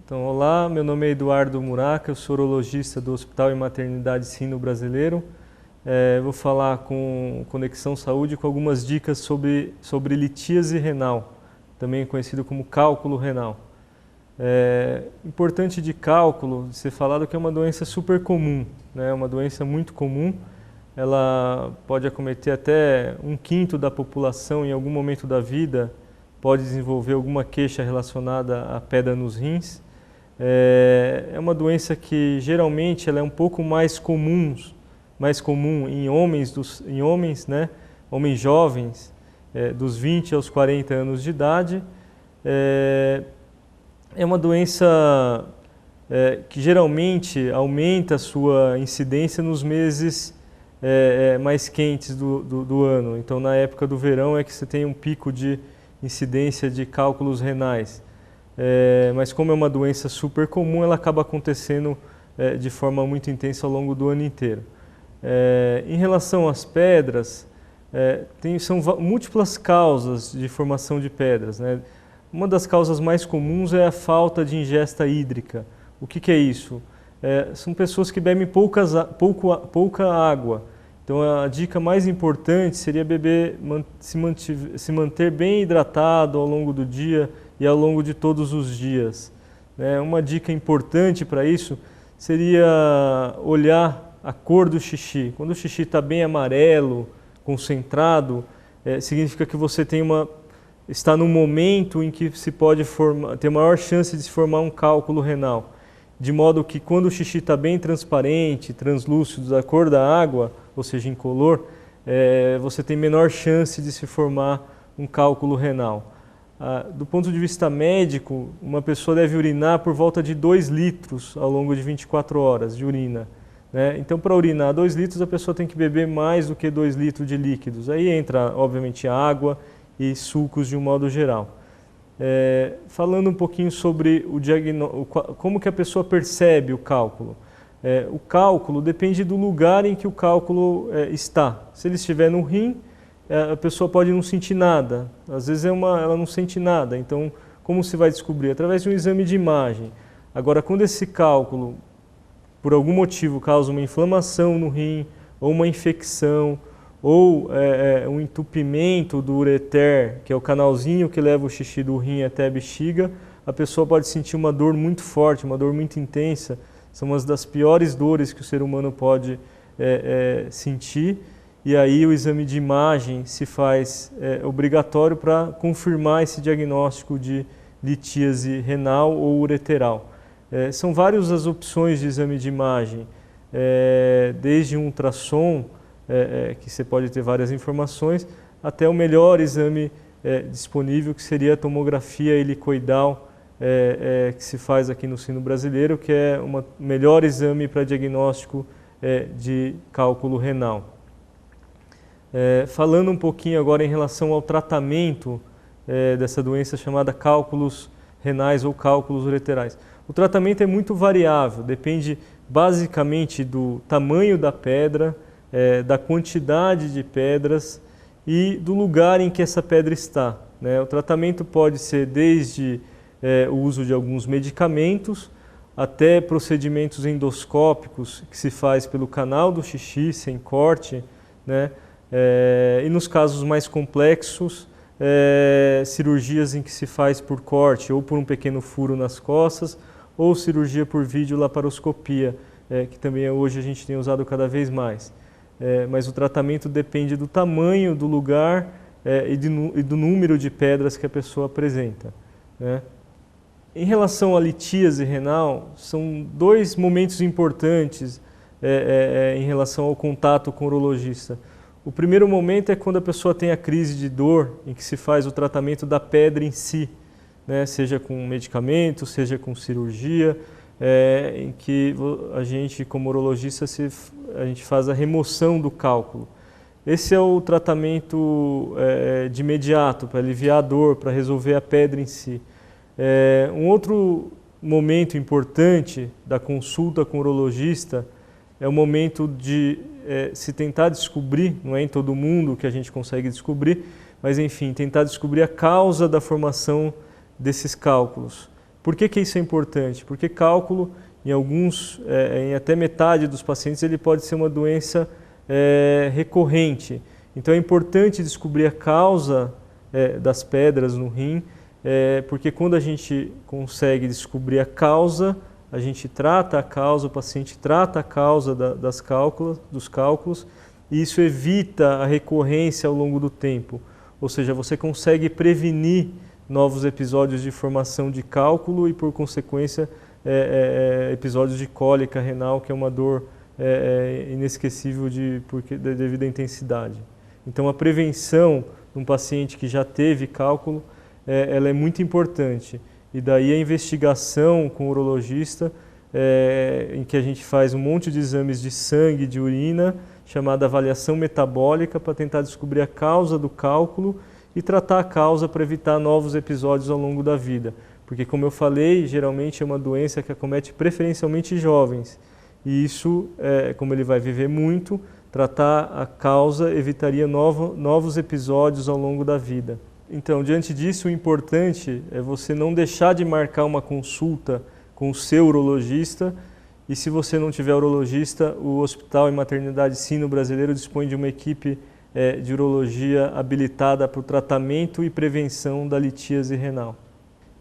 Então, olá, meu nome é Eduardo Muraca, eu sou urologista do Hospital e Maternidade Sino Brasileiro. Vou falar com Conexão Saúde com algumas dicas sobre litíase renal, também conhecido como cálculo renal. Importante de cálculo, ser falado que é uma doença super comum, né? É uma doença muito comum. Ela pode acometer até 1/5 da população em algum momento da vida, pode desenvolver alguma queixa relacionada à pedra nos rins. É uma doença que geralmente ela é um pouco mais comum em homens, né? Homens jovens, dos 20 aos 40 anos de idade. É uma doença que geralmente aumenta a sua incidência nos meses mais quentes do ano. Então, na época do verão é que você tem um pico de incidência de cálculos renais. Mas como é uma doença super comum, ela acaba acontecendo de forma muito intensa ao longo do ano inteiro. Em relação às pedras, são múltiplas causas de formação de pedras, né? Uma das causas mais comuns é a falta de ingesta hídrica. O que é isso? São pessoas que bebem pouca água. Então a dica mais importante seria se manter bem hidratado ao longo do dia e ao longo de todos os dias. Uma dica importante para isso seria olhar a cor do xixi. Quando o xixi está bem amarelo, concentrado, significa que você está num momento em que se pode ter maior chance de se formar um cálculo renal. De modo que quando o xixi está bem transparente, translúcido, da cor da água, ou seja, incolor, você tem menor chance de se formar um cálculo renal. Do ponto de vista médico, uma pessoa deve urinar por volta de 2 litros ao longo de 24 horas de urina, né? Então, para urinar 2 litros, a pessoa tem que beber mais do que 2 litros de líquidos. Aí entra, obviamente, água e sucos de um modo geral. Falando um pouquinho sobre como que a pessoa percebe o cálculo. O cálculo depende do lugar em que o cálculo está. Se ele estiver no rim, a pessoa pode não sentir nada. Às vezes ela não sente nada. Então, como se vai descobrir? Através de um exame de imagem. Agora, quando esse cálculo, por algum motivo, causa uma inflamação no rim, ou uma infecção, ou um entupimento do ureter, que é o canalzinho que leva o xixi do rim até a bexiga, a pessoa pode sentir uma dor muito forte, uma dor muito intensa. São uma das piores dores que o ser humano pode sentir. E aí o exame de imagem se faz obrigatório para confirmar esse diagnóstico de litíase renal ou ureteral. São várias as opções de exame de imagem, desde um ultrassom, que você pode ter várias informações, até o melhor exame disponível, que seria a tomografia helicoidal, que se faz aqui no Sino Brasileiro, que é o melhor exame para diagnóstico de cálculo renal. Falando um pouquinho agora em relação ao tratamento dessa doença chamada cálculos renais ou cálculos ureterais. O tratamento é muito variável, depende basicamente do tamanho da pedra, da quantidade de pedras e do lugar em que essa pedra está, né? O tratamento pode ser desde o uso de alguns medicamentos até procedimentos endoscópicos que se faz pelo canal do xixi sem corte, né? E nos casos mais complexos, cirurgias em que se faz por corte ou por um pequeno furo nas costas, ou cirurgia por videolaparoscopia, que também hoje a gente tem usado cada vez mais. Mas o tratamento depende do tamanho do lugar e do número de pedras que a pessoa apresenta, né? Em relação à litíase renal, são 2 momentos importantes em relação ao contato com o urologista. O primeiro momento é quando a pessoa tem a crise de dor, em que se faz o tratamento da pedra em si, né? Seja com medicamento, seja com cirurgia, em que a gente, como urologista, a gente faz a remoção do cálculo. Esse é o tratamento de imediato, para aliviar a dor, para resolver a pedra em si. Um outro momento importante da consulta com o urologista é o momento de se tentar descobrir, não é em todo mundo que a gente consegue descobrir, mas enfim, tentar descobrir a causa da formação desses cálculos. Por que isso é importante? Porque cálculo, em alguns, em até metade dos pacientes, ele pode ser uma doença recorrente. Então é importante descobrir a causa das pedras no rim, porque quando a gente consegue descobrir a causa, a gente trata a causa, o paciente trata a causa dos cálculos, e isso evita a recorrência ao longo do tempo. Ou seja, você consegue prevenir novos episódios de formação de cálculo e, por consequência, episódios de cólica renal, que é uma dor inesquecível devido à intensidade. Então, a prevenção de um paciente que já teve cálculo, ela é muito importante. E daí a investigação com o urologista, em que a gente faz um monte de exames de sangue e de urina, chamada avaliação metabólica, para tentar descobrir a causa do cálculo e tratar a causa para evitar novos episódios ao longo da vida. Porque, como eu falei, geralmente é uma doença que acomete preferencialmente jovens. E isso, como ele vai viver muito, tratar a causa evitaria novos episódios ao longo da vida. Então, diante disso, o importante é você não deixar de marcar uma consulta com o seu urologista. E se você não tiver urologista, o Hospital e Maternidade Sino Brasileiro dispõe de uma equipe de urologia habilitada para o tratamento e prevenção da litíase renal.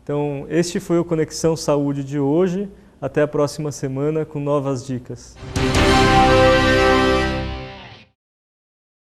Então, este foi o Conexão Saúde de hoje. Até a próxima semana com novas dicas.